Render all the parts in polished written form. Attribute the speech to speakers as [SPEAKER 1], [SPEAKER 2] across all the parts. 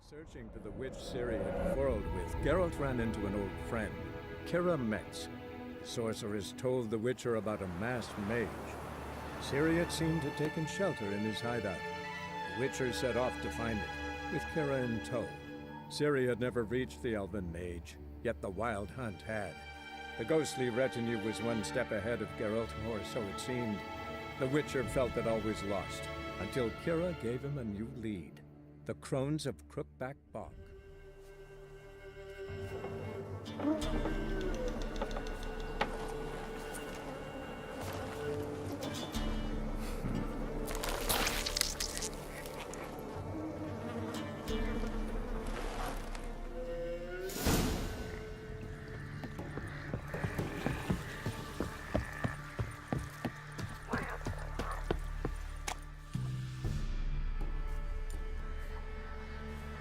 [SPEAKER 1] Searching for the witch Ciri had quarreled with, Geralt ran into an old friend, Ciri Metz. The sorceress told the Witcher about a masked mage. Ciri had seemed to have taken shelter in his hideout. The Witcher set off to find it, with Ciri in tow. Ciri had never reached the elven mage, yet the wild hunt had. The ghostly retinue was one step ahead of Geralt, or so it seemed. The Witcher felt that all was lost, until Ciri gave him a new lead. The Crones of Crookback Bog.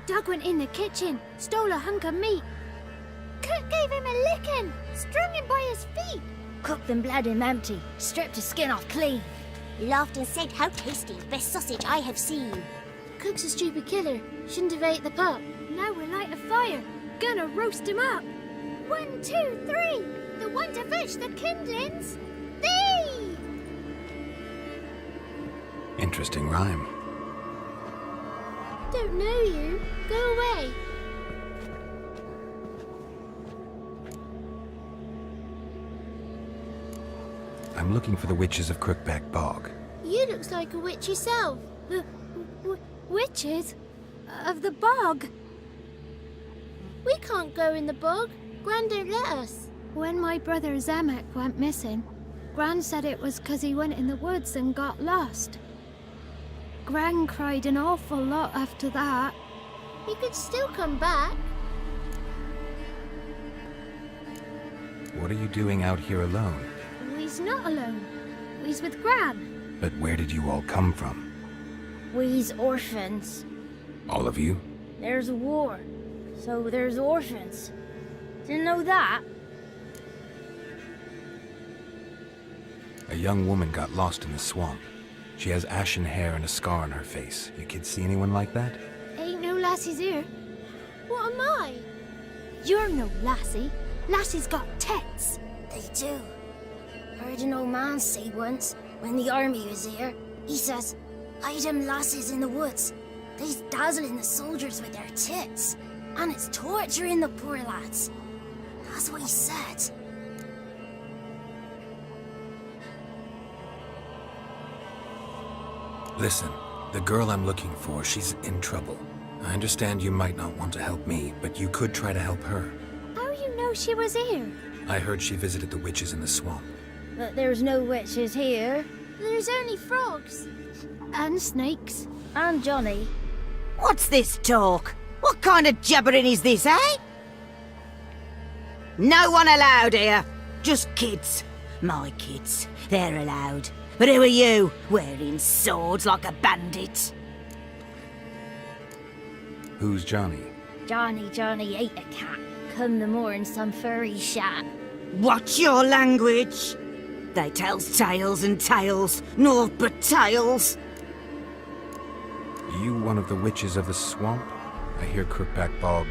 [SPEAKER 2] Doug went in the kitchen, stole a hunk of meat. Cook gave him a licking, strung him by his feet.
[SPEAKER 3] Cooked and bled him empty, stripped his skin off clean.
[SPEAKER 4] Laughed and said, "How tasty, best sausage I have seen."
[SPEAKER 2] Cook's a stupid killer, shouldn't have ate the pup. Now we'll light a fire, gonna roast him up. 1, 2, 3, the one to fetch the kindlings. Thee!
[SPEAKER 5] Interesting rhyme.
[SPEAKER 2] Don't know you. Go away.
[SPEAKER 5] I'm looking for the witches of Crookback Bog.
[SPEAKER 2] You looks like a witch yourself. Witches? Of the bog? We can't go in the bog. Gran don't let us. When my brother Zemek went missing, Gran said it was 'cause he went in the woods and got lost. Gran cried an awful lot after that. He could still come back.
[SPEAKER 5] What are you doing out here alone?
[SPEAKER 2] We's not alone. We's with Gran.
[SPEAKER 5] But where did you all come from?
[SPEAKER 3] We's orphans.
[SPEAKER 5] All of you?
[SPEAKER 3] There's a war, so there's orphans. Didn't know that?
[SPEAKER 5] A young woman got lost in the swamp. She has ashen hair and a scar on her face. You kids see anyone like that?
[SPEAKER 2] Ain't no lassies here. What am I? You're no lassie. Lassie's got tits.
[SPEAKER 3] They do. Heard an old man say once, when the army was here, he says, "Hide them lasses in the woods. They's dazzling the soldiers with their tits, and it's torturing the poor lads." That's what he said.
[SPEAKER 5] Listen, the girl I'm looking for, she's in trouble. I understand you might not want to help me, but you could try to help her.
[SPEAKER 2] How you know she was here?
[SPEAKER 5] I heard she visited the witches in the swamp.
[SPEAKER 3] But there's no witches here.
[SPEAKER 2] There's only frogs. And snakes.
[SPEAKER 3] And Johnny.
[SPEAKER 6] What's this talk? What kind of jabbering is this, eh? No one allowed here. Just kids. My kids. They're allowed. But who are you, wearing swords like a bandit?
[SPEAKER 5] Who's Johnny?
[SPEAKER 3] Johnny ate a cat. Come the more in some furry shat.
[SPEAKER 6] Watch your language. They tells tales and tales, naught but tales.
[SPEAKER 5] You one of the witches of the swamp? I hear Crookback Bog.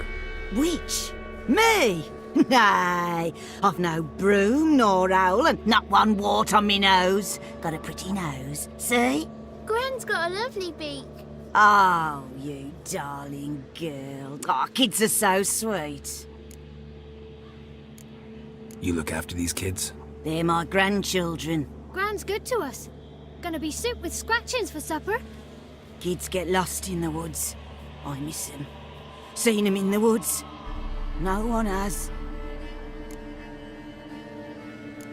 [SPEAKER 6] Witch? Me? Nay, I've no broom nor owl and not one wart on me nose. Got a pretty nose, see?
[SPEAKER 2] Gran's got a lovely beak.
[SPEAKER 6] Oh, you darling girl. Oh, kids are so sweet.
[SPEAKER 5] You look after these kids?
[SPEAKER 6] They're my grandchildren.
[SPEAKER 2] Gran's good to us. Gonna be soup with scratchings for supper.
[SPEAKER 6] Kids get lost in the woods. I miss them. Seen them in the woods. No one has.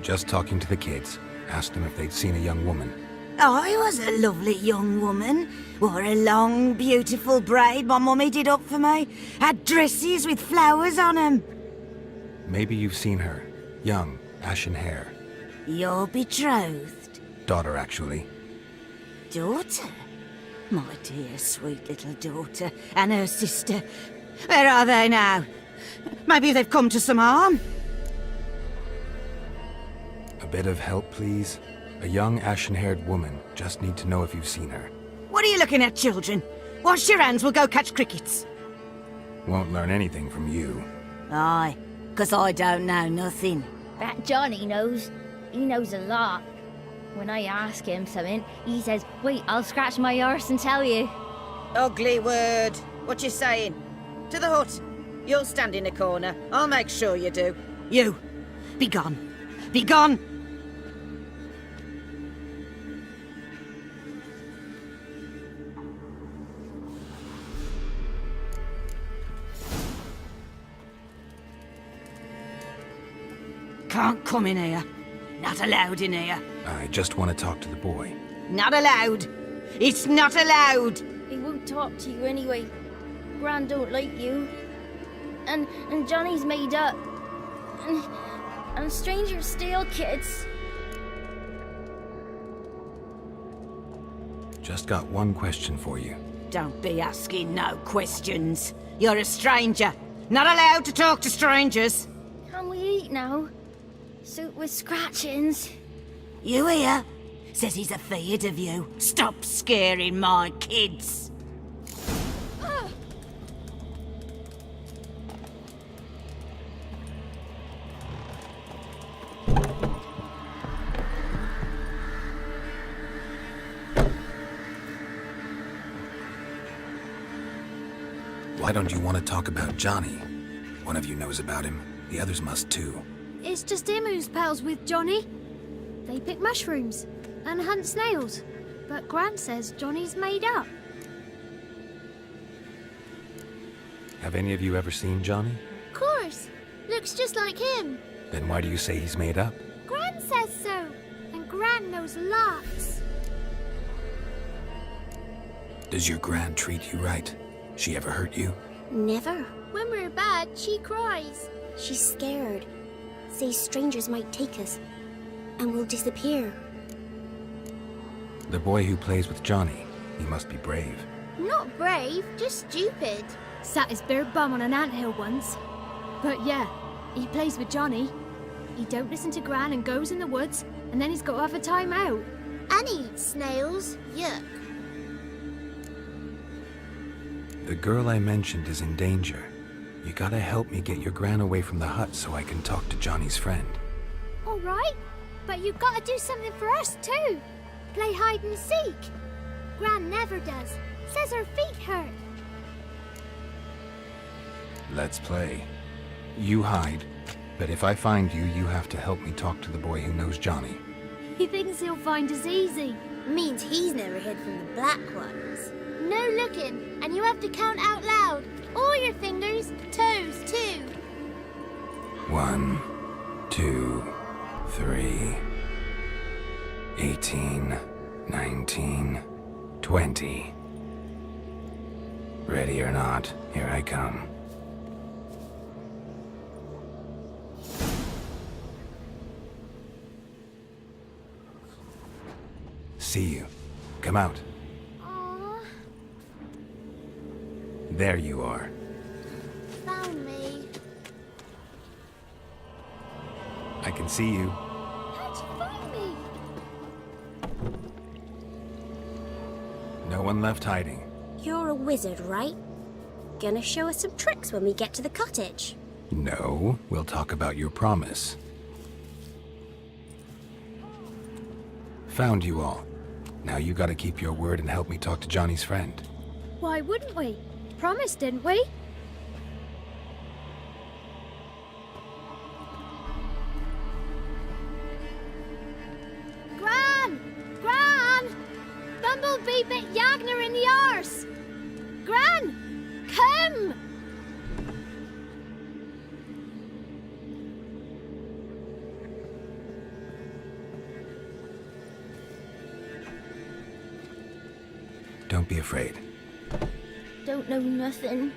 [SPEAKER 5] Just talking to the kids. Asked them if they'd seen a young woman.
[SPEAKER 6] I was a lovely young woman. Wore a long, beautiful braid my mummy did up for me. Had dresses with flowers on 'em.
[SPEAKER 5] Maybe you've seen her. Young, ashen hair.
[SPEAKER 6] You're betrothed?
[SPEAKER 5] Daughter, actually.
[SPEAKER 6] Daughter? My dear, sweet little daughter. And her sister. Where are they now? Maybe they've come to some harm?
[SPEAKER 5] A bit of help, please? A young, ashen-haired woman. Just need to know if you've seen her.
[SPEAKER 6] What are you looking at, children? Wash your hands, we'll go catch crickets.
[SPEAKER 5] Won't learn anything from you.
[SPEAKER 6] Aye, 'cause I don't know nothing.
[SPEAKER 7] That Johnny knows. He knows a lot. When I ask him something, he says, wait, I'll scratch my arse and tell you.
[SPEAKER 6] Ugly word. What you saying? To the hut. You'll stand in a corner. I'll make sure you do. You, be gone. Be gone! Can't come in here. Not allowed in here.
[SPEAKER 5] I just want to talk to the boy.
[SPEAKER 6] Not allowed. It's not allowed.
[SPEAKER 7] He won't talk to you anyway. Gran don't like you. And Johnny's made up. And strangers steal kids.
[SPEAKER 5] Just got one question for you.
[SPEAKER 6] Don't be asking no questions. You're a stranger. Not allowed to talk to strangers.
[SPEAKER 7] Can we eat now? Soup with scratchings.
[SPEAKER 6] You hear? Says he's afeard of you. Stop scaring my kids.
[SPEAKER 5] Why don't you want to talk about Johnny? One of you knows about him. The others must too.
[SPEAKER 2] It's just him who's pals with Johnny. They pick mushrooms and hunt snails. But Gran says Johnny's made up.
[SPEAKER 5] Have any of you ever seen Johnny?
[SPEAKER 2] Of course. Looks just like him.
[SPEAKER 5] Then why do you say he's made up?
[SPEAKER 2] Gran says so. And Gran knows lots.
[SPEAKER 5] Does your Gran treat you right? She ever hurt you?
[SPEAKER 4] Never.
[SPEAKER 2] When we're bad, she cries.
[SPEAKER 4] She's scared. Says strangers might take us. And we'll disappear.
[SPEAKER 5] The boy who plays with Johnny, he must be brave.
[SPEAKER 2] Not brave, just stupid. Sat his bare bum on an anthill once. But yeah, he plays with Johnny. He don't listen to Gran and goes in the woods, and then he's got to have a time out. And he eats snails. Yuck.
[SPEAKER 5] The girl I mentioned is in danger. You gotta help me get your Gran away from the hut so I can talk to Johnny's friend.
[SPEAKER 2] All right, but you've got to do something for us too. Play hide and seek. Gran never does. Says her feet hurt.
[SPEAKER 5] Let's play. You hide, but if I find you, you have to help me talk to the boy who knows Johnny.
[SPEAKER 2] He thinks he'll find us easy.
[SPEAKER 4] Means he's never hid from the black ones.
[SPEAKER 2] No looking, and you have to count out loud. All your fingers, toes too.
[SPEAKER 5] 1, 2, 3, 18, 19, 20. Ready or not, here I come. See you. Come out.
[SPEAKER 2] Aww,
[SPEAKER 5] There you are.
[SPEAKER 2] found me.
[SPEAKER 5] I can see you.
[SPEAKER 2] How'd you find me?
[SPEAKER 5] No one left hiding.
[SPEAKER 4] You're a wizard, right? Gonna show us some tricks when we get to the cottage.
[SPEAKER 5] No, we'll talk about your promise. Found you all. Now you gotta keep your word and help me talk to Johnny's friend.
[SPEAKER 2] Why wouldn't we? Promised, didn't we? Gran! Gran! Bumblebee bit Yagner in the arse! Gran! Come!
[SPEAKER 5] Don't be afraid.
[SPEAKER 7] Don't know nothing.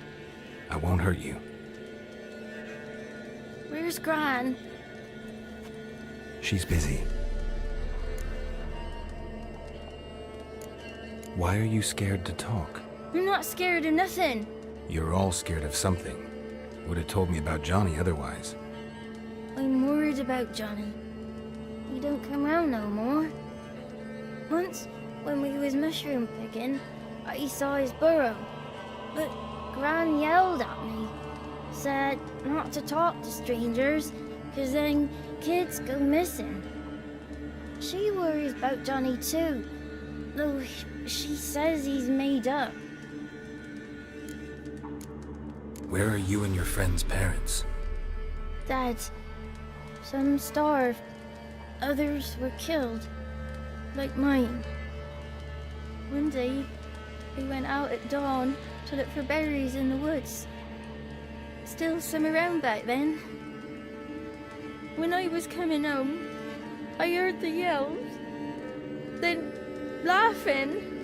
[SPEAKER 5] I won't hurt you.
[SPEAKER 7] Where's Gran?
[SPEAKER 5] She's busy. Why are you scared to talk?
[SPEAKER 7] I'm not scared of nothing.
[SPEAKER 5] You're all scared of something. Would have told me about Johnny otherwise.
[SPEAKER 7] I'm worried about Johnny. He don't come round no more. Once, when we was mushroom picking, I saw his burrow. But Gran yelled at me. Said not to talk to strangers, 'cause then kids go missing. She worries about Johnny too, though she says he's made up.
[SPEAKER 5] Where are you and your friend's parents?
[SPEAKER 7] Dad, some starved, others were killed, like mine. One day, we went out at dawn to look for berries in the woods. Still some around back then. When I was coming home, I heard the yells, then laughing.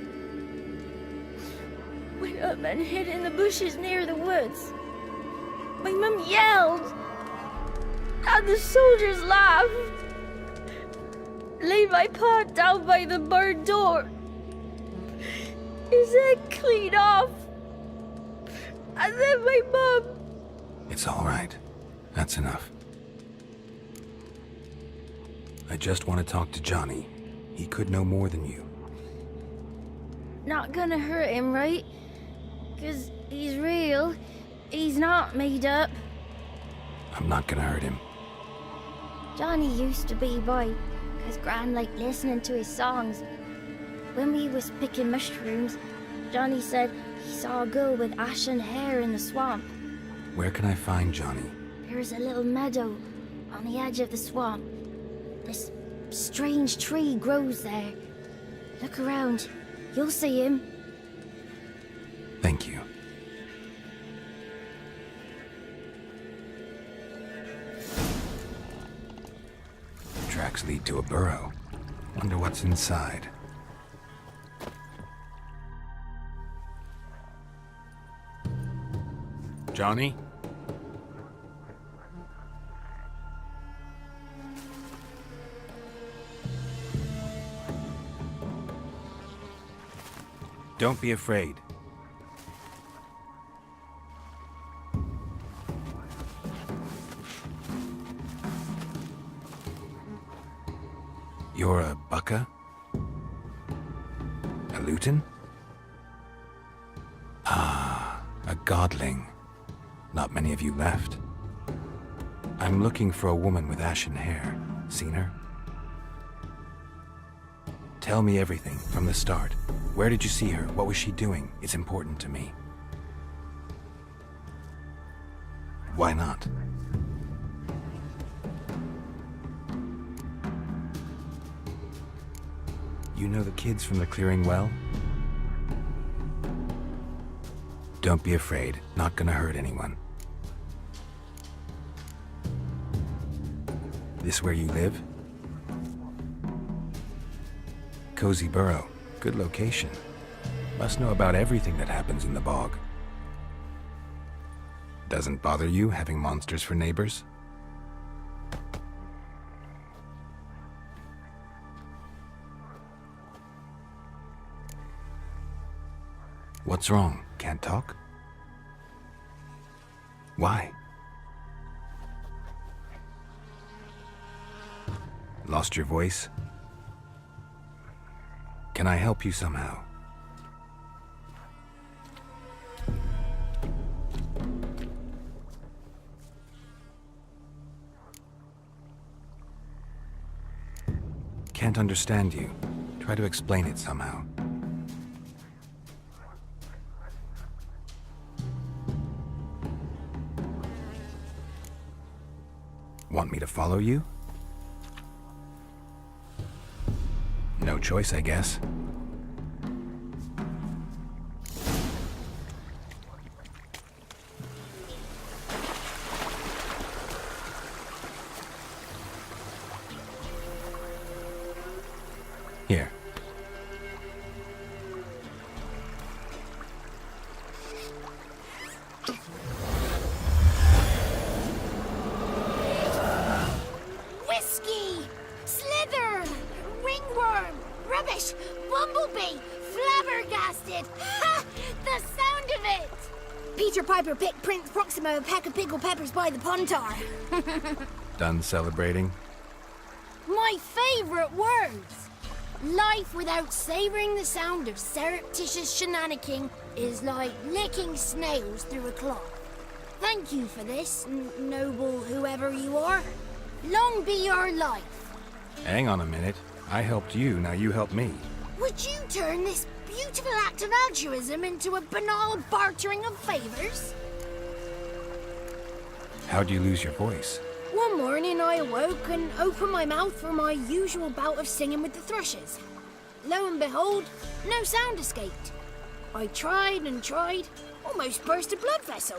[SPEAKER 7] Went up and hid in the bushes near the woods. My mum yelled, and the soldiers laughed. Laid my pa down by the barn door. His head clean off. And then my mum.
[SPEAKER 5] It's all right. That's enough. I just want to talk to Johnny. He could know more than you.
[SPEAKER 7] Not gonna hurt him, right? 'Cause he's real. He's not made up.
[SPEAKER 5] I'm not gonna hurt him.
[SPEAKER 7] Johnny used to be boy, 'cause Gran liked listening to his songs. When we was picking mushrooms, Johnny said he saw a girl with ashen hair in the swamp.
[SPEAKER 5] Where can I find Johnny?
[SPEAKER 7] There's a little meadow on the edge of the swamp. This strange tree grows there. Look around. You'll see him.
[SPEAKER 5] Thank you. Tracks lead to a burrow. Wonder what's inside. Johnny? Don't be afraid. You're a Bucka? A Luton? Ah, a godling. Not many of you left. I'm looking for a woman with ashen hair. Seen her? Tell me everything from the start. Where did you see her? What was she doing? It's important to me. Why not? You know the kids from the clearing well? Don't be afraid. Not gonna hurt anyone. This where you live? Cozy burrow. Good location. Must know about everything that happens in the bog. Doesn't bother you having monsters for neighbors? What's wrong? Can't talk? Why? Lost your voice? Can I help you somehow? Can't understand you. Try to explain it somehow. Want me to follow you? No choice, I guess. Here.
[SPEAKER 3] Whiskey! Slither! Ringworm! Rubbish! Bumblebee! Flabbergasted! Ha! The sound of it! Peter Piper picked Prince Proximo a pack of pickled peppers by the pontar.
[SPEAKER 5] Done celebrating?
[SPEAKER 3] My favorite words! Life without savoring the sound of surreptitious shenanigans is like licking snails through a cloth. Thank you for this, noble whoever you are. Long be your life.
[SPEAKER 5] Hang on a minute. I helped you, now you help me.
[SPEAKER 3] Would you turn this beautiful act of altruism into a banal bartering of favors?
[SPEAKER 5] How'd you lose your voice?
[SPEAKER 3] One morning I awoke and opened my mouth for my usual bout of singing with the thrushes. Lo and behold, no sound escaped. I tried and tried, almost burst a blood vessel.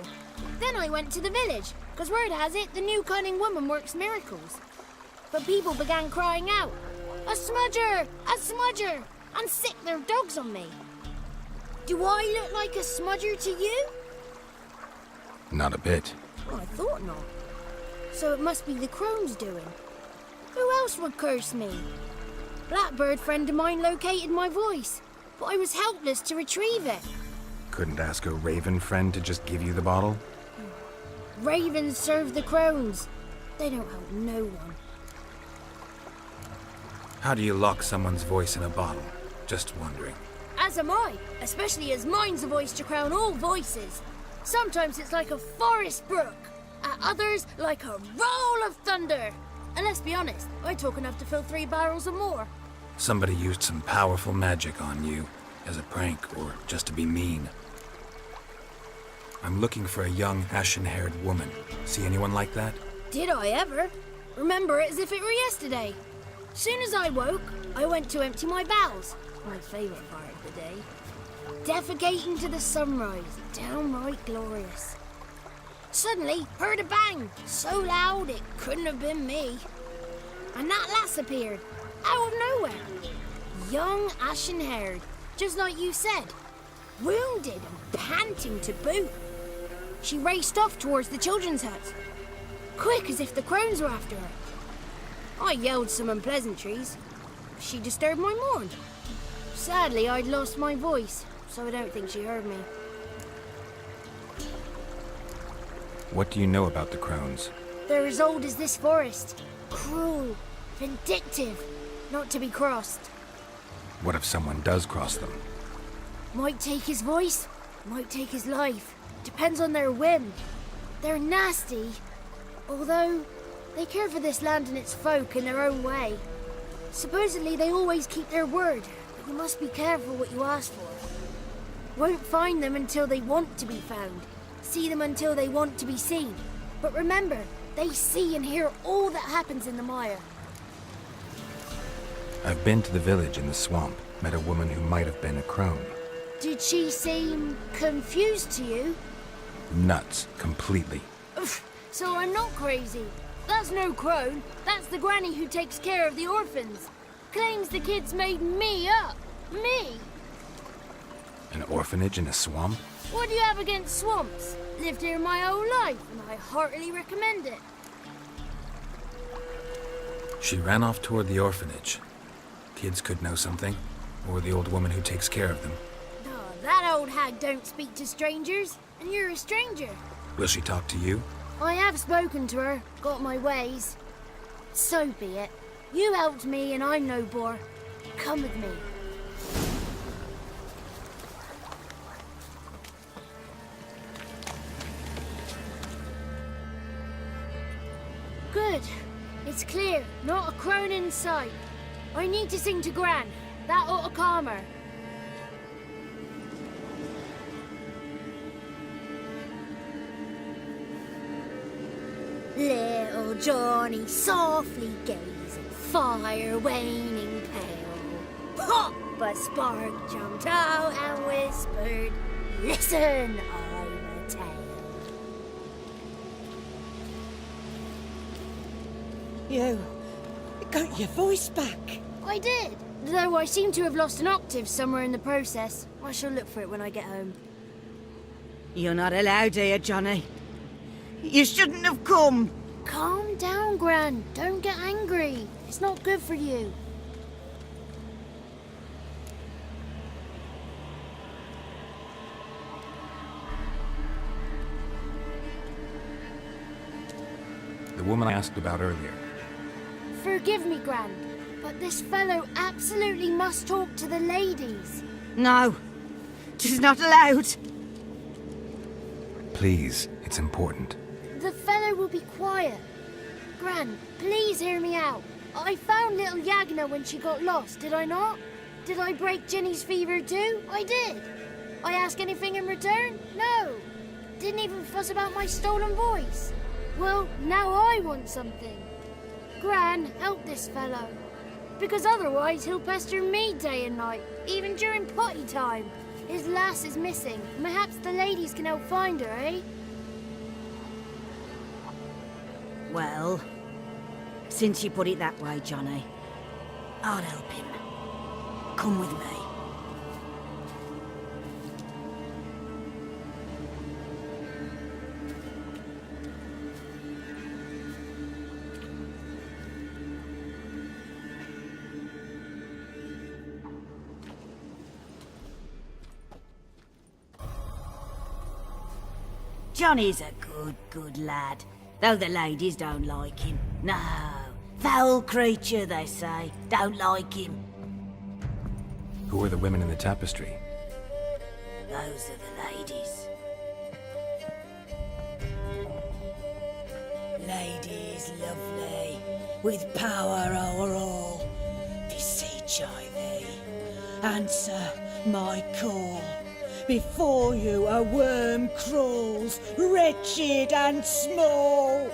[SPEAKER 3] Then I went to the village, because word has it the new cunning woman works miracles. But people began crying out, "A smudger! A smudger!" and sick their dogs on me. Do I look like a smudger to you?
[SPEAKER 5] Not a bit.
[SPEAKER 3] Well, I thought not. So it must be the crone's doing. Who else would curse me? Blackbird friend of mine located my voice, but I was helpless to retrieve it.
[SPEAKER 5] Couldn't ask a raven friend to just give you the bottle?
[SPEAKER 3] Ravens serve the crones. They don't help no one.
[SPEAKER 5] How do you lock someone's voice in a bottle? Just wondering.
[SPEAKER 3] As am I, especially as mine's a voice to crown all voices. Sometimes it's like a forest brook, at others like a roll of thunder. And let's be honest, I talk enough to fill 3 barrels or more.
[SPEAKER 5] Somebody used some powerful magic on you, as a prank or just to be mean. I'm looking for a young, ashen-haired woman. See anyone like that?
[SPEAKER 3] Did I ever? Remember it as if it were yesterday. Soon as I woke, I went to empty my bowels. My favourite part of the day. Defecating to the sunrise, downright glorious. Suddenly, heard a bang, so loud it couldn't have been me. And that lass appeared, out of nowhere. Young, ashen-haired, just like you said. Wounded and panting to boot. She raced off towards the children's hut. Quick as if the crones were after her. I yelled some unpleasantries. She disturbed my morn. Sadly, I'd lost my voice, so I don't think she heard me.
[SPEAKER 5] What do you know about the crones?
[SPEAKER 3] They're as old as this forest. Cruel, vindictive, not to be crossed.
[SPEAKER 5] What if someone does cross them?
[SPEAKER 3] Might take his voice, might take his life. Depends on their whim. They're nasty, although they care for this land and its folk in their own way. Supposedly they always keep their word, but you must be careful what you ask for. Won't find them until they want to be found. See them until they want to be seen. But remember, they see and hear all that happens in the mire.
[SPEAKER 5] I've been to the village in the swamp, met a woman who might have been a crone.
[SPEAKER 3] Did she seem confused to you?
[SPEAKER 5] Nuts, completely.
[SPEAKER 3] So I'm not crazy. That's no crone. That's the granny who takes care of the orphans. Claims the kids made me up. Me!
[SPEAKER 5] An orphanage in a swamp?
[SPEAKER 3] What do you have against swamps? Lived here my whole life, and I heartily recommend it.
[SPEAKER 5] She ran off toward the orphanage. Kids could know something, or the old woman who takes care of them.
[SPEAKER 3] Oh, that old hag don't speak to strangers, and you're a stranger.
[SPEAKER 5] Will she talk to you?
[SPEAKER 3] I have spoken to her, got my ways. So be it. You helped me, and I'm no bore. Come with me. Good. It's clear. Not a crone in sight. I need to sing to Gran. That ought to calm her. Little Johnny softly gazing, fire waning pale. Pop! A spark jumped out and whispered, "Listen, I've a tale."
[SPEAKER 6] You got your voice back.
[SPEAKER 3] I did, though I seem to have lost an octave somewhere in the process. I shall look for it when I get home.
[SPEAKER 6] You're not allowed here, Johnny. You shouldn't have come.
[SPEAKER 3] Calm down, Gran. Don't get angry. It's not good for you.
[SPEAKER 5] The woman I asked about earlier.
[SPEAKER 3] Forgive me, Gran, but this fellow absolutely must talk to the ladies.
[SPEAKER 6] No. Visitors not allowed.
[SPEAKER 5] Please, it's important.
[SPEAKER 2] The fellow will be quiet. Gran, please hear me out. I found little Yagna when she got lost, did I not? Did I break Ginny's fever too? I did. I ask anything in return? No. Didn't even fuss about my stolen voice. Well, now I want something. Gran, help this fellow. Because otherwise he'll pester me day and night, even during potty time. His lass is missing. Perhaps the ladies can help find her, eh?
[SPEAKER 6] Well, since you put it that way, Johnny, I'll help him. Come with me. Johnny's a good lad, though the ladies don't like him. No, foul creature, they say. Don't like him.
[SPEAKER 5] Who are the women in the tapestry?
[SPEAKER 6] Those are the ladies. Ladies lovely, with power o'er all. Beseech I thee, answer my call. Before you a worm crawls, wretched and small.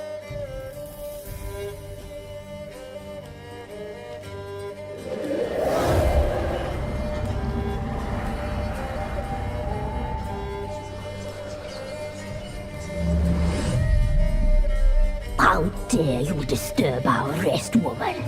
[SPEAKER 3] How dare you disturb our rest, woman?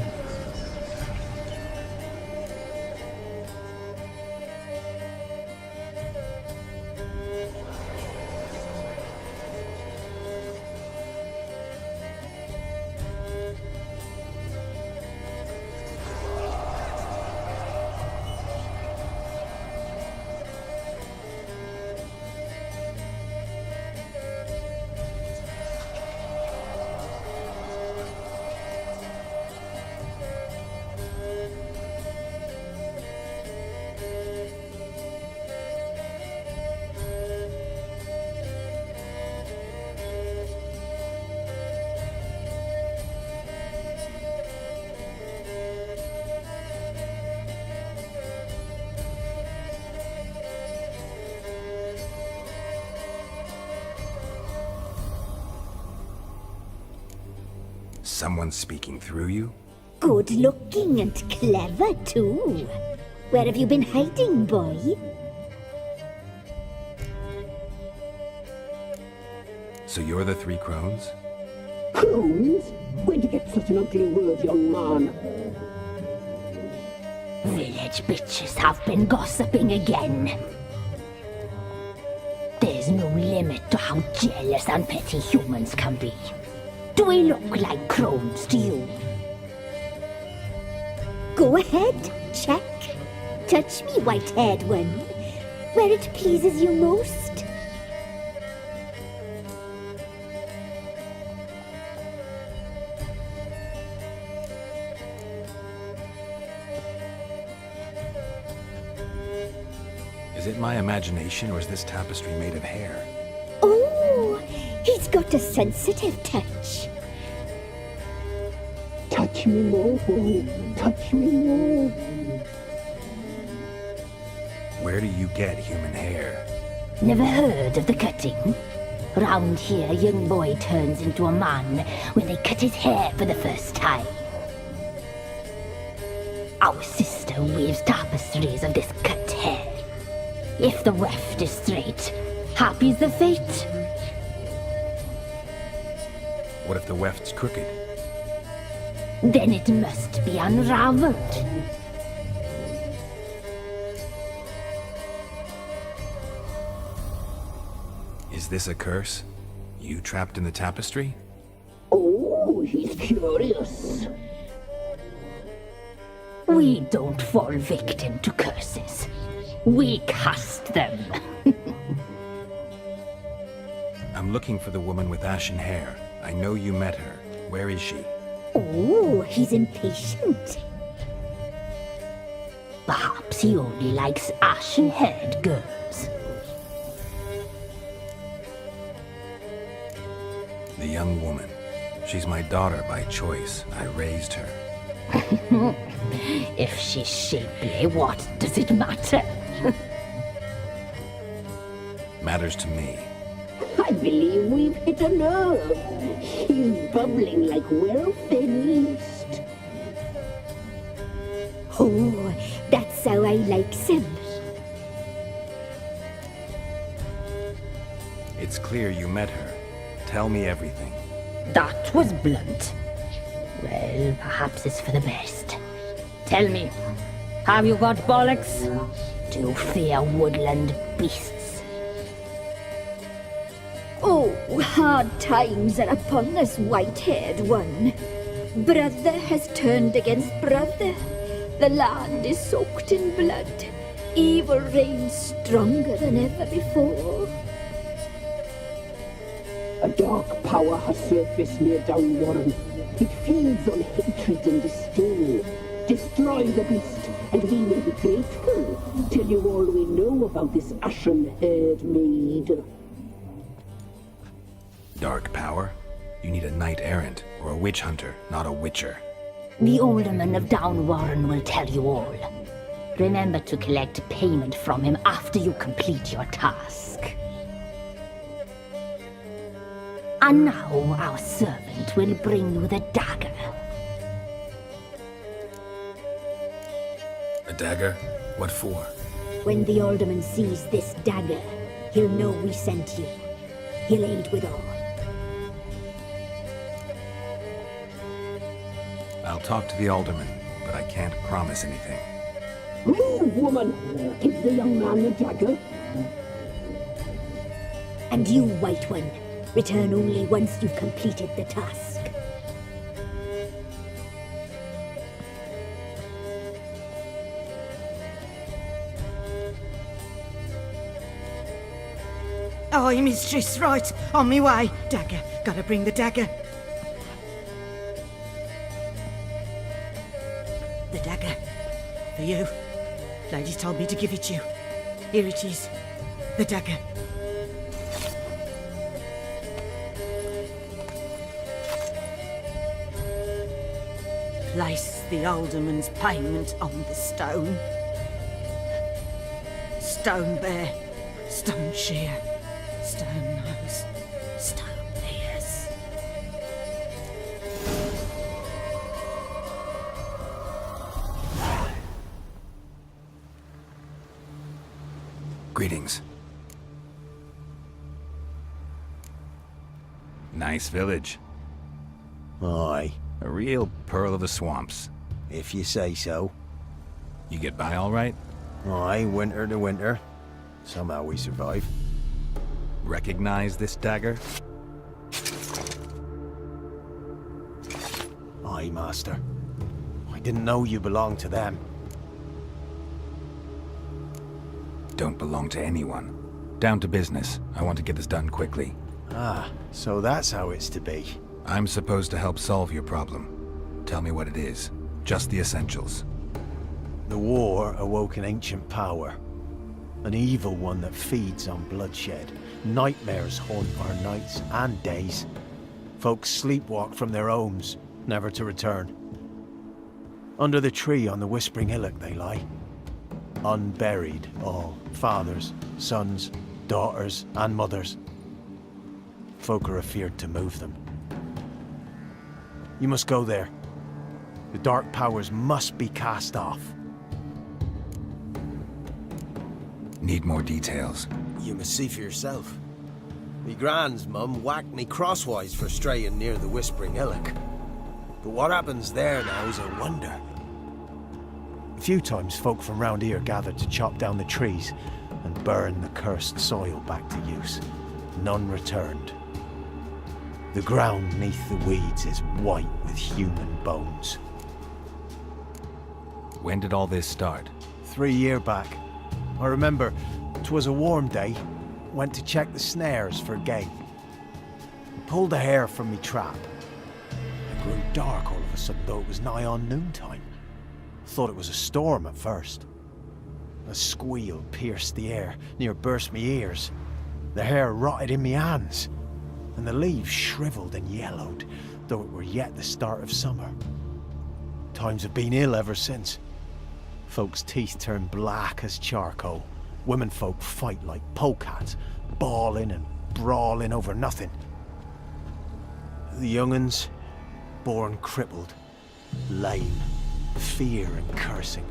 [SPEAKER 5] Someone speaking through you?
[SPEAKER 3] Good looking and clever, too. Where have you been hiding, boy?
[SPEAKER 5] So you're the three crones?
[SPEAKER 8] Crones? Where'd you get such an ugly word, young man?
[SPEAKER 3] Village bitches have been gossiping again. There's no limit to how jealous and petty humans can be. Do we look like crones to you? Go ahead, check. Touch me, white-haired one, where it pleases you most.
[SPEAKER 5] Is it my imagination, or is this tapestry made of hair?
[SPEAKER 3] Oh, he's got a sensitive touch.
[SPEAKER 8] Touch me more, boy. Touch me more.
[SPEAKER 5] Where do you get human hair?
[SPEAKER 3] Never heard of the cutting? Round here, a young boy turns into a man when they cut his hair for the first time. Our sister weaves tapestries of this cut hair. If the weft is straight, happy's the fate.
[SPEAKER 5] What if the weft's crooked?
[SPEAKER 3] Then it must be unraveled.
[SPEAKER 5] Is this a curse? You trapped in the tapestry?
[SPEAKER 8] Oh, he's furious.
[SPEAKER 3] We don't fall victim to curses. We cast them.
[SPEAKER 5] I'm looking for the woman with ashen hair. I know you met her. Where is she?
[SPEAKER 3] Oh, he's impatient. Perhaps
[SPEAKER 8] perhaps he only likes ashen-haired girls.
[SPEAKER 5] The young woman. She's my daughter by choice. I raised her.
[SPEAKER 8] If she's shapely, what does it matter?
[SPEAKER 5] Matters to me.
[SPEAKER 8] I believe we've hit a nerve. She's bubbling like well-fed yeast.
[SPEAKER 4] Oh, that's how I like him.
[SPEAKER 5] It's clear you met her. Tell me everything.
[SPEAKER 8] That was blunt. Well, perhaps it's for the best. Tell me, have you got bollocks? Do you fear woodland beasts?
[SPEAKER 2] Oh, hard times are upon us, white-haired one. Brother has turned against brother. The land is soaked in blood. Evil reigns stronger than ever before.
[SPEAKER 8] A dark power has surfaced near Downwarren. It feeds on hatred and disdain. Destroy the beast, and we will be grateful. Tell you all we know about this ashen-haired maid.
[SPEAKER 5] Dark power? You need a knight-errant or a witch hunter, not a witcher.
[SPEAKER 8] The alderman of Downwarren will tell you all. Remember to collect payment from him after you complete your task. And now our servant will bring you the dagger.
[SPEAKER 5] A dagger? What for?
[SPEAKER 4] When the alderman sees this dagger, he'll know we sent you. He'll aid with all.
[SPEAKER 5] I'll talk to the alderman, but I can't promise anything.
[SPEAKER 8] Move, woman! Give the young man the dagger.
[SPEAKER 4] And you, White One, return only once you've completed the task.
[SPEAKER 6] Aye, mistress, right. On me way. Dagger. Gotta bring the dagger. The dagger. For you. Lady told me to give it you. Here it is. The dagger. Place the alderman's payment on the stone. Stone bear, stone shear, stone nose, stone ears.
[SPEAKER 5] Greetings. Nice village.
[SPEAKER 9] Aye,
[SPEAKER 5] A real pearl of the swamps.
[SPEAKER 9] if you say so.
[SPEAKER 5] You get by all right?
[SPEAKER 9] Aye, winter to winter. Somehow we survive.
[SPEAKER 5] Recognize this dagger?
[SPEAKER 9] Aye, master. I didn't know you belonged to them.
[SPEAKER 5] Don't belong to anyone. Down to business. I want to get this done quickly.
[SPEAKER 9] Ah, so that's how it's to be.
[SPEAKER 5] I'm supposed to help solve your problem. Tell me what it is. Just the essentials.
[SPEAKER 9] The war awoke an ancient power. An evil one that feeds on bloodshed. Nightmares haunt our nights and days. Folks sleepwalk from their homes, never to return. Under the tree on the Whispering Hillock they lie. Unburied, all. Fathers, sons, daughters, and mothers. Folk are afeard to move them. You must go there. The dark powers must be cast off.
[SPEAKER 5] Need more details.
[SPEAKER 9] You must see for yourself. Me grand's mum whacked me crosswise for straying near the Whispering Hillock. But what happens there now is a wonder. A few times folk from round here gathered to chop down the trees and burn the cursed soil back to use. None returned. The ground neath the weeds is white with human bones.
[SPEAKER 5] When did all this start?
[SPEAKER 9] 3 years back. I remember 'twas a warm day. Went to check the snares for game. Pulled the hair from me trap. It grew dark all of a sudden, though it was nigh on noontime. Thought it was a storm at first. A squeal pierced the air, near burst me ears. The hair rotted in me hands, and the leaves shriveled and yellowed, though it were yet the start of summer. Times have been ill ever since. Folks' teeth turn black as charcoal. Womenfolk fight like polecats, bawling and brawling over nothing. The young'uns, born crippled, lame, fear and cursing.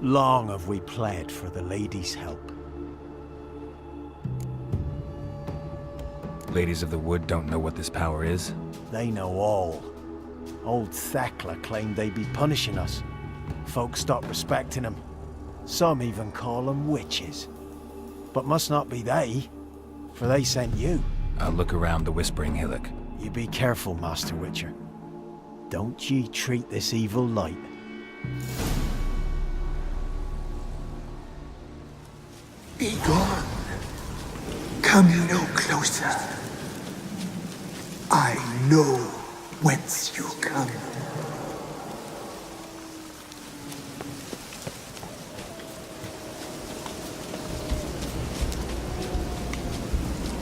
[SPEAKER 9] Long have we pled for the lady's help.
[SPEAKER 5] Ladies of the Wood don't know what this power is?
[SPEAKER 9] They know all. Old Thekla claimed they'd be punishing us. Folks stopped respecting them. Some even call them witches. But must not be they, for they sent you.
[SPEAKER 5] I'll look around the Whispering Hillock.
[SPEAKER 9] You be careful, Master Witcher. Don't ye treat this evil light.
[SPEAKER 10] Be gone. Come no closer. I know whence you come.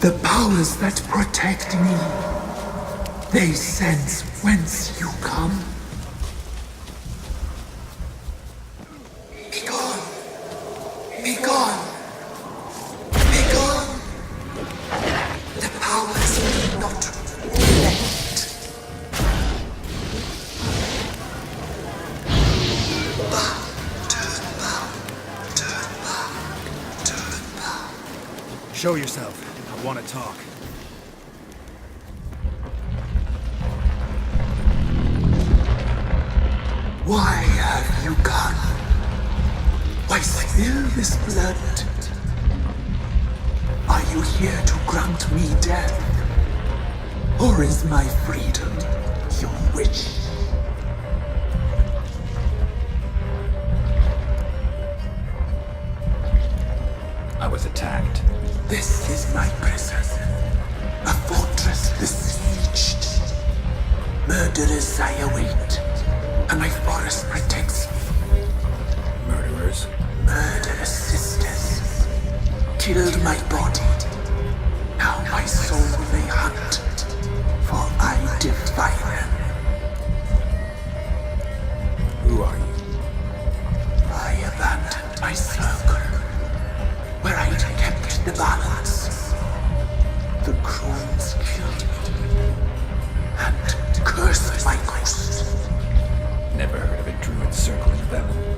[SPEAKER 10] The powers that protect me, they sense whence you come. Be gone. Be gone. Be gone. The powers will not relent. Back, turn back, turn back, turn back.
[SPEAKER 5] Show yourself. I want to talk.
[SPEAKER 10] Why have you come? Why spill this blood? Are you here to grant me death? Or is my freedom your wish?
[SPEAKER 5] I was attacked.
[SPEAKER 10] This is my prison. A fortress besieged. Murderers I await, and my forest protects me.
[SPEAKER 5] Murderers?
[SPEAKER 10] Murderous sisters killed my body. Now my soul they hunt, for I defy them.
[SPEAKER 5] Who are you?
[SPEAKER 10] I abandoned my circle, where I'd kept the balance. The crones killed me, and cursed my ghost.
[SPEAKER 5] Never heard of a druid circle in VELEN.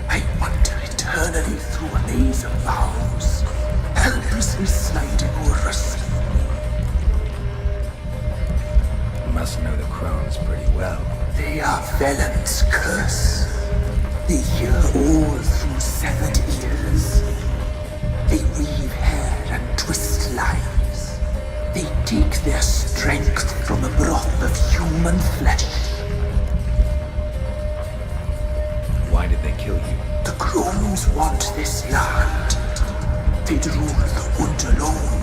[SPEAKER 10] I wander eternally through a maze of vows, helplessly sliding over us.
[SPEAKER 5] You must know the crones pretty well.
[SPEAKER 10] They are VELEN's curse. They hear all through severed ears. They weave hair and twist lives. They take their strength from a broth of human flesh.
[SPEAKER 5] Why did they kill you?
[SPEAKER 10] The crones want this land. They'd rule the wood alone.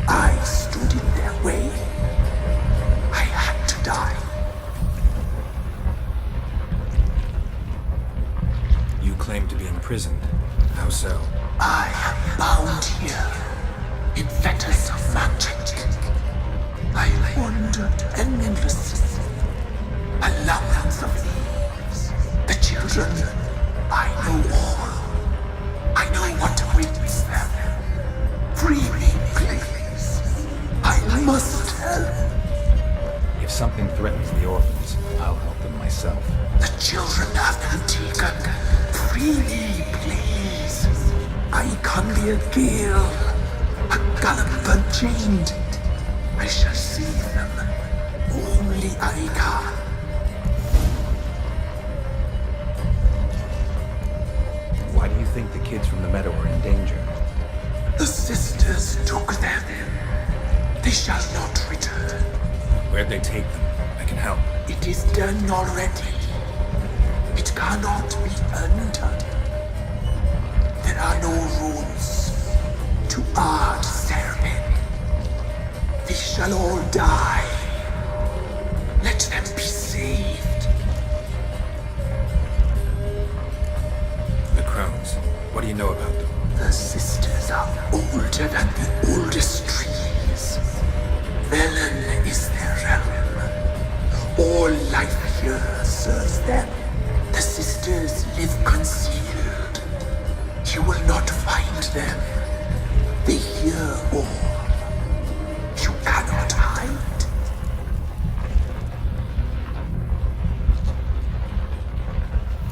[SPEAKER 10] I stood in their way. I had to die.
[SPEAKER 5] You claim to be imprisoned. How so?
[SPEAKER 10] I am bound here in fetters of magic. I wandered endlessly, a labyrinth of leaves. The children, I know all. I know what awaits them. Free me, please. I must help.
[SPEAKER 5] If something threatens the orphans, I'll help them myself.
[SPEAKER 10] The children have been taken. Free me, please. I can be a gale, a gallop unchained. I shall save them. Only I can.
[SPEAKER 5] Why do you think the kids from the meadow are in danger?
[SPEAKER 10] The sisters took them. They shall not return.
[SPEAKER 5] Where'd they take them? I can help.
[SPEAKER 10] It is done already. It cannot be undone. There are no rules to art ceremony. They shall all die. Let them be saved.
[SPEAKER 5] The crones. know about them?
[SPEAKER 10] The sisters are older than the oldest trees. VELEN is their realm. All life here serves them. The sisters live concealed. You will not find them. They hear all. You cannot hide.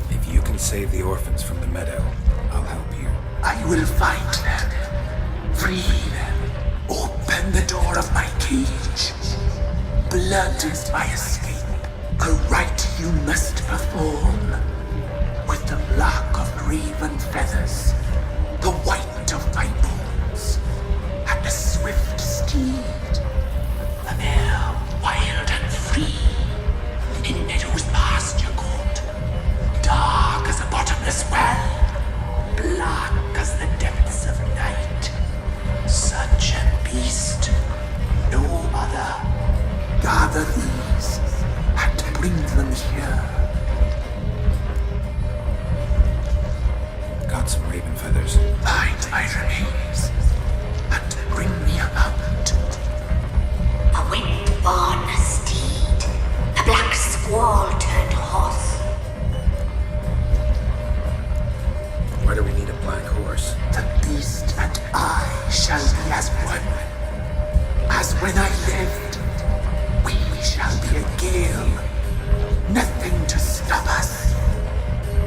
[SPEAKER 5] If you can save the orphans from the meadow, I'll help you.
[SPEAKER 10] I will find them. Free them. Open the door of my cage. Blood is my escape. A rite you must perform. With the black of raven feathers, the white of my bones, and a swift steed. A mare wild and free, in meadows pasture court, dark as a bottomless well, black as the depths of night. Such a beast, no other. Gather these and bring them here.
[SPEAKER 5] Got some raven feathers.
[SPEAKER 10] Find my remains and bring me a mount.
[SPEAKER 3] A wind-born steed, a black squall turned horse.
[SPEAKER 5] Why do we need a black horse?
[SPEAKER 10] The beast and I shall be as one. As when I lived, we shall be a gale. Nothing to stop us.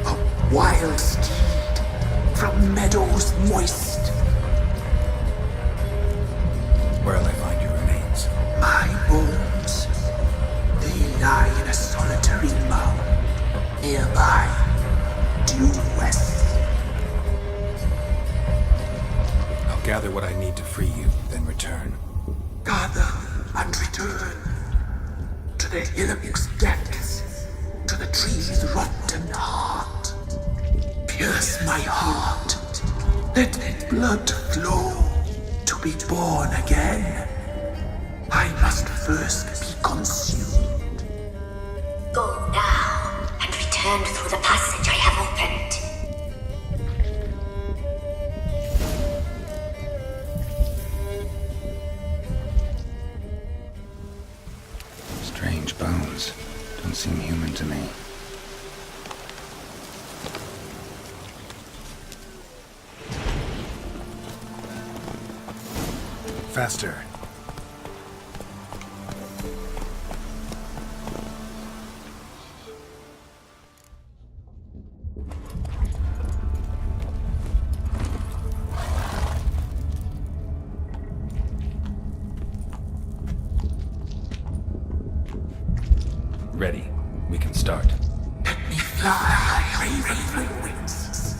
[SPEAKER 10] A wild steed from meadows moist.
[SPEAKER 5] Where'll I find your remains?
[SPEAKER 10] My bones, they lie in a solitary mound nearby, due west.
[SPEAKER 5] I'll gather what I need to free you, then return.
[SPEAKER 10] Gather and return to the hillock's depths, to the tree's rotten heart. Pierce my heart, let blood flow to be born again. I must first be consumed.
[SPEAKER 3] Go now and return through the passage I have opened.
[SPEAKER 5] Strange bones. Don't seem human to me. Faster. Ready. We can start.
[SPEAKER 10] Let me fly, raven wings.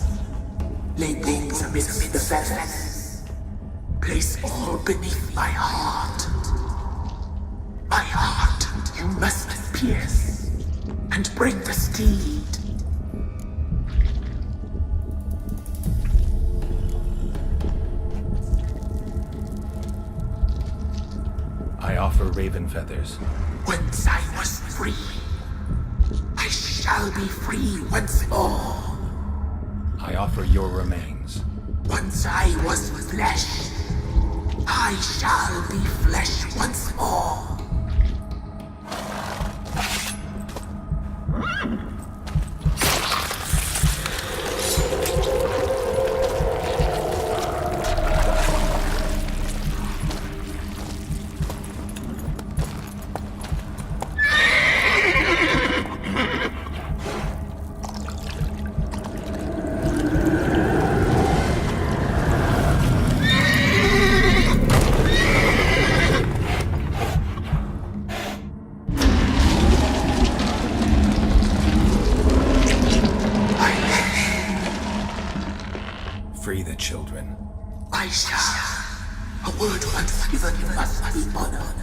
[SPEAKER 10] Lay wings amidst the feathers. Place all beneath my heart. My heart you must pierce, and bring the steed.
[SPEAKER 5] I offer raven feathers.
[SPEAKER 10] Once I was free, I shall be free once more.
[SPEAKER 5] I offer your remains.
[SPEAKER 10] Once I was flesh, I shall be flesh once more.
[SPEAKER 5] Free the children.
[SPEAKER 10] I shall. A word once given must be honored.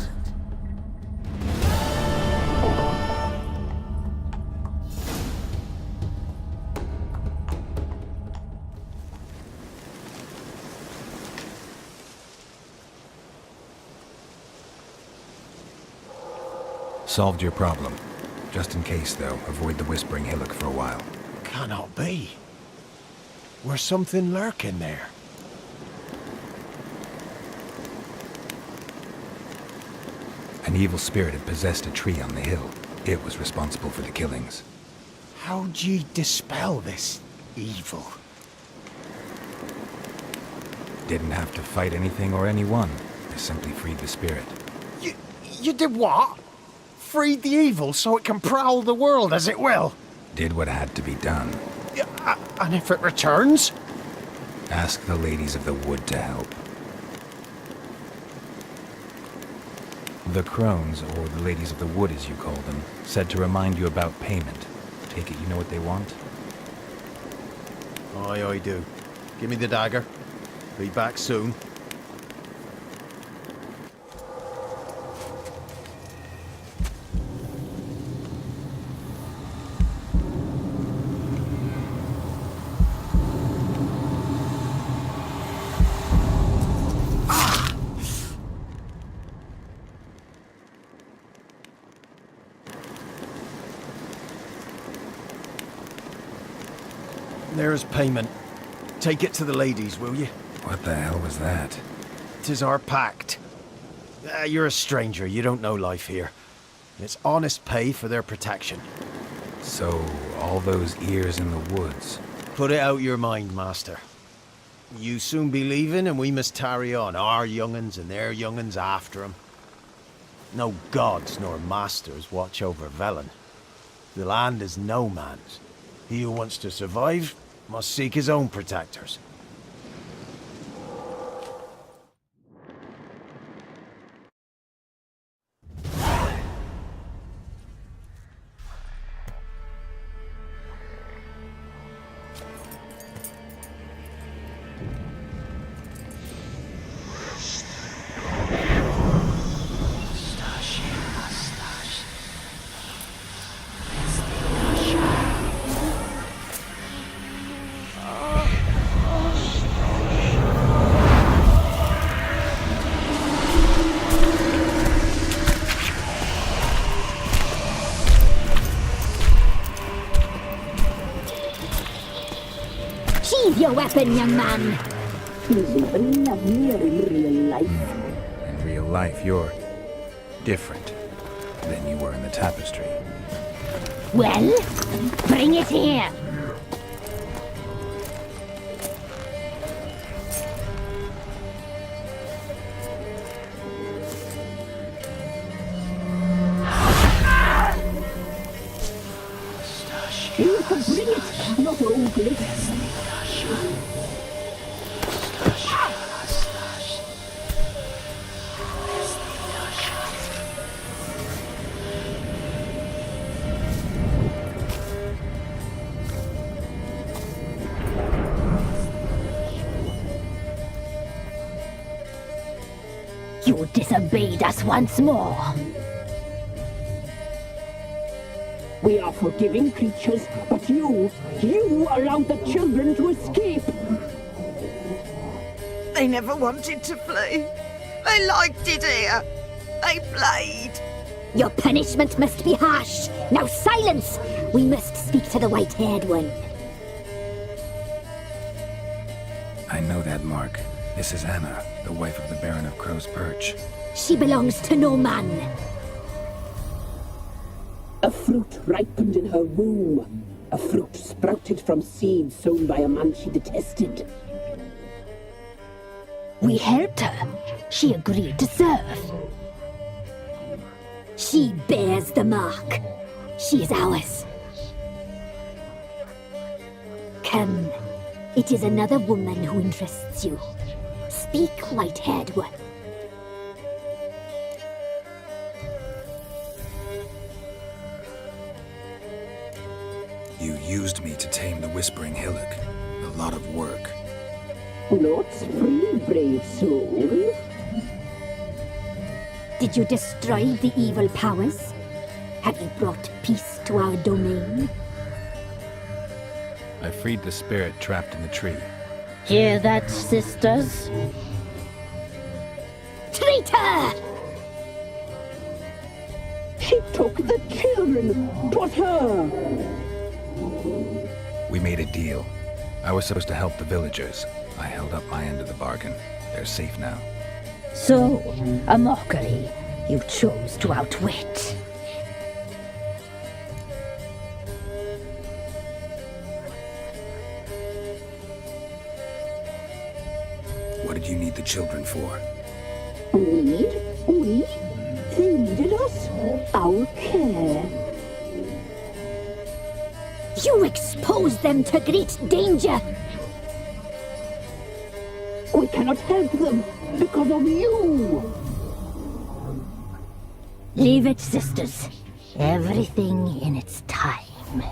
[SPEAKER 5] Solved your problem. Just in case, though, avoid the Whispering Hillock for a while.
[SPEAKER 9] Cannot be. Where's something lurking there?
[SPEAKER 5] An evil spirit had possessed a tree on the hill. It was responsible for the killings.
[SPEAKER 9] How'd ye dispel this evil?
[SPEAKER 5] Didn't have to fight anything or anyone. I simply freed the spirit.
[SPEAKER 9] You did what? Freed the evil so it can prowl the world as it will?
[SPEAKER 5] Did what had to be done.
[SPEAKER 9] And if it returns?
[SPEAKER 5] Ask the ladies of the wood to help. The crones, or the ladies of the wood as you call them, said to remind you about payment. Take it you know what they want?
[SPEAKER 9] Aye, I do. Give me the dagger. Be back soon. There's payment. Take it to the ladies, will you?
[SPEAKER 5] What the hell was that?
[SPEAKER 9] 'Tis our pact. You're a stranger, you don't know life here. It's honest pay for their protection.
[SPEAKER 5] So, all those ears in the woods.
[SPEAKER 9] Put it out your mind, master. You soon be leaving and we must tarry on, our young'uns and their young'uns after 'em. No gods nor masters watch over VELEN. The land is no man's. He who wants to survive must seek his own protectors.
[SPEAKER 3] Sheathe your weapon, young man.
[SPEAKER 8] He's even lovelier in real life.
[SPEAKER 5] In real life, you're different than you were in the tapestry.
[SPEAKER 3] Well, bring it here.
[SPEAKER 8] You can bring it, not ugly.
[SPEAKER 3] You disobeyed us once more.
[SPEAKER 8] We are forgiving creatures, but you allowed the children to escape.
[SPEAKER 6] They never wanted to flee. They liked it here. They played.
[SPEAKER 3] Your punishment must be harsh. Now silence! We must speak to the white-haired one.
[SPEAKER 5] I know that mark. This is Anna, the wife of the Baron of Crow's Perch.
[SPEAKER 3] She belongs to no man.
[SPEAKER 8] A fruit ripened in her womb. A fruit sprouted from seeds sown by a man she detested.
[SPEAKER 3] We helped her. She agreed to serve. She bears the mark. She is ours. Come. It is another woman who interests you. Speak, white-haired one.
[SPEAKER 5] You used me to tame the Whispering Hillock. A lot of work.
[SPEAKER 8] Lots free, brave soul.
[SPEAKER 3] Did you destroy the evil powers? Have you brought peace to our domain?
[SPEAKER 5] I freed the spirit trapped in the tree.
[SPEAKER 7] Hear that, sisters?
[SPEAKER 3] Traitor!
[SPEAKER 8] She took the children. 'Twas her.
[SPEAKER 5] We made a deal. I was supposed to help the villagers. I held up my end of the bargain. They're safe now.
[SPEAKER 11] So, a mockery you chose to outwit.
[SPEAKER 5] What did you need the children for?
[SPEAKER 8] Need? We? They needed us. Our care.
[SPEAKER 11] You exposed them to great danger!
[SPEAKER 8] We cannot help them because of you.
[SPEAKER 11] Leave it, sisters. Everything in its time.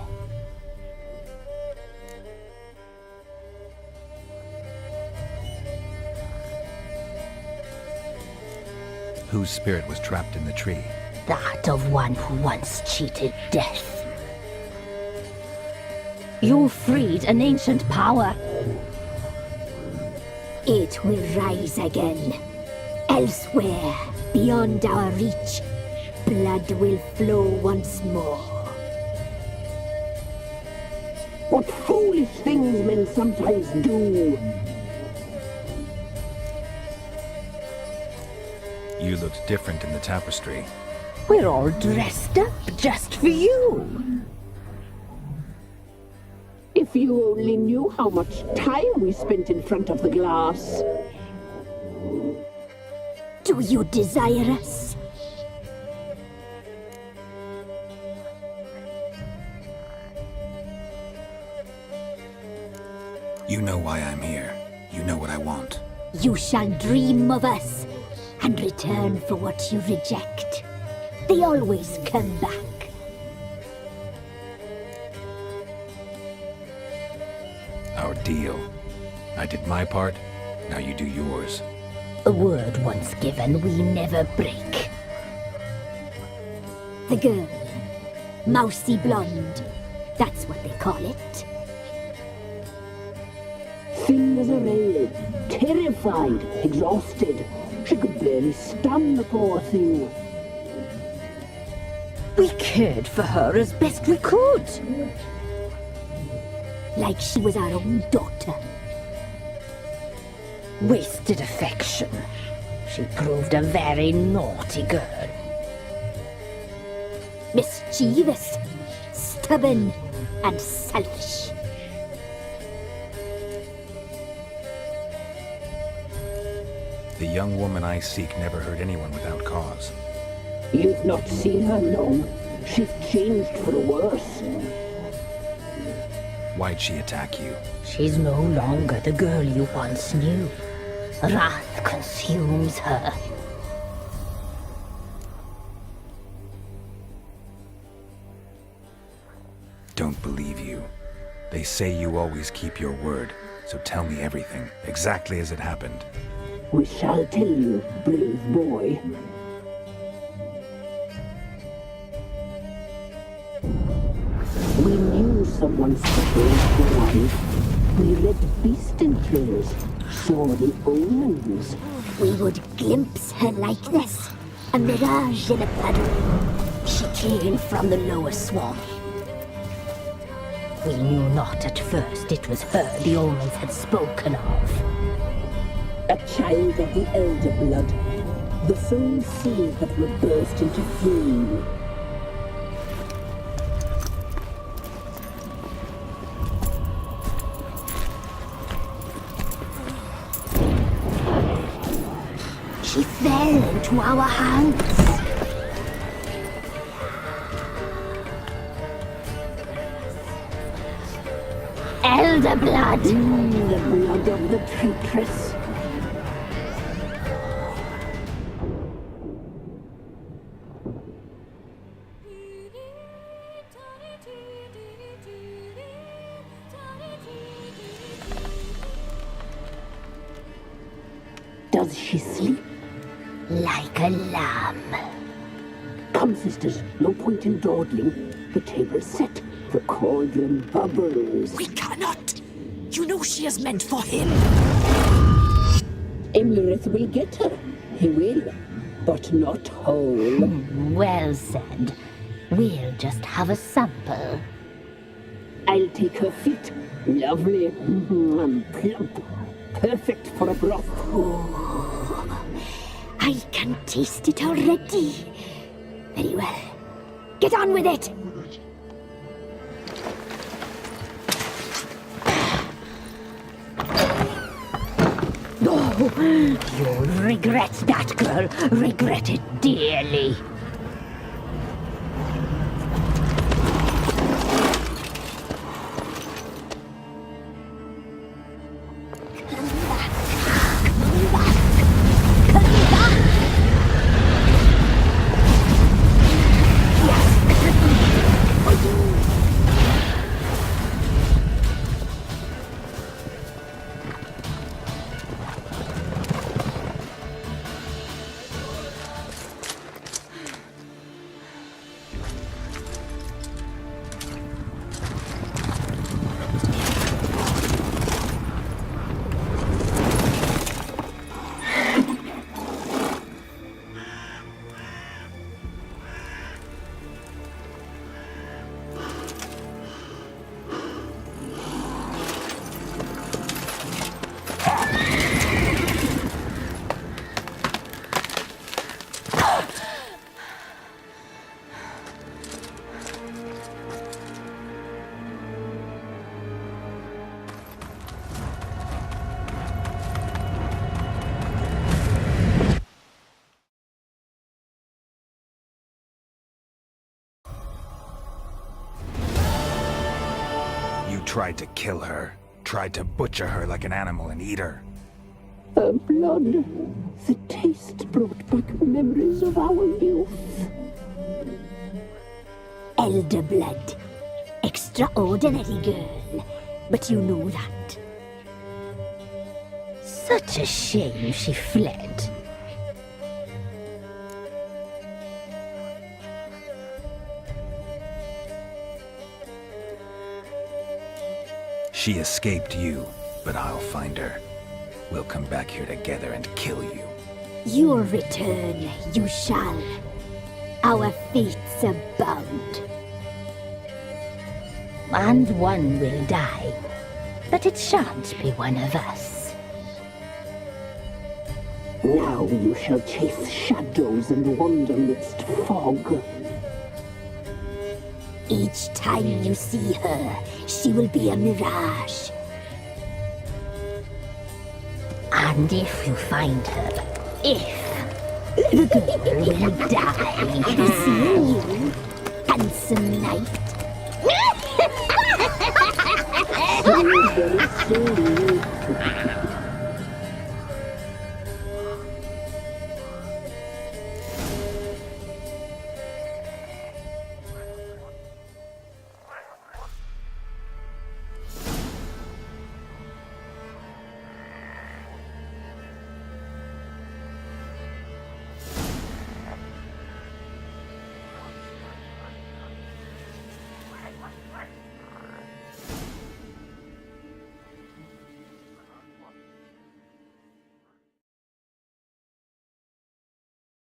[SPEAKER 5] Whose spirit was trapped in the tree?
[SPEAKER 11] That of one who once cheated death. You freed an ancient power.
[SPEAKER 4] It will rise again. Elsewhere, beyond our reach, blood will flow once more.
[SPEAKER 8] What foolish things men sometimes do.
[SPEAKER 5] You looked different in the tapestry.
[SPEAKER 11] We're all dressed up just for you.
[SPEAKER 8] If you only knew how much time we spent in front of the glass.
[SPEAKER 4] Do you desire us?
[SPEAKER 5] You know why I'm here. You know what I want.
[SPEAKER 4] You shall dream of us and return for what you reject. They always come back.
[SPEAKER 5] Our deal. I did my part, now you do yours.
[SPEAKER 11] A word once given, we never break.
[SPEAKER 4] The girl. Mousy blonde. That's what they call it.
[SPEAKER 8] Thin as a rail, terrified, exhausted. She could barely stand, the poor thing.
[SPEAKER 11] We cared for her as best we could.
[SPEAKER 4] Like she was our own daughter.
[SPEAKER 11] Wasted affection. She proved a very naughty girl.
[SPEAKER 4] Mischievous, stubborn, and selfish.
[SPEAKER 5] The young woman I seek never hurt anyone without cause.
[SPEAKER 8] You've not seen her long. She's changed for the worse.
[SPEAKER 5] Why'd she attack you?
[SPEAKER 11] She's no longer the girl you once knew. Wrath consumes her.
[SPEAKER 5] Don't believe you. They say you always keep your word, so tell me everything, exactly as it happened.
[SPEAKER 8] We shall tell you, brave boy. We knew someone supposed to arrive. We read beast entrails, saw the omens.
[SPEAKER 4] We would glimpse her like this, a mirage in a puddle.
[SPEAKER 11] She came from the lower swamp. We knew not at first it was her the omens had spoken of.
[SPEAKER 8] A child of the elder blood, the soul seed that will burst into flame.
[SPEAKER 4] She fell into our hands.
[SPEAKER 11] Elder blood!
[SPEAKER 8] The blood of the traitress. Does she sleep?
[SPEAKER 11] Like a lamb.
[SPEAKER 8] Come, sisters, no point in dawdling. The table's set. The cauldron bubbles.
[SPEAKER 6] We cannot! You know she is meant for him!
[SPEAKER 8] Emlyrith will get her. He will. But not whole.
[SPEAKER 11] Well said. We'll just have a sample.
[SPEAKER 8] I'll take her feet. Lovely. Plump. Perfect for a broth.
[SPEAKER 4] I can taste it already. Very well. Get on with it! Oh, you'll regret that, girl. Regret it dearly.
[SPEAKER 5] Tried to kill her. Tried to butcher her like an animal and eat her.
[SPEAKER 8] Her blood. The taste brought back memories of our youth.
[SPEAKER 4] Elder blood. Extraordinary girl. But you know that. Such a shame she fled.
[SPEAKER 5] She escaped you, but I'll find her. We'll come back here together and kill you.
[SPEAKER 4] You'll return, you shall. Our fates are bound. And one will die, but it shan't be one of us.
[SPEAKER 8] Now you shall chase shadows and wander midst fog.
[SPEAKER 4] Each time you see her, she will be a mirage. And if you find her, the girl will die. Seeing you, handsome knight.
[SPEAKER 8] Very slowly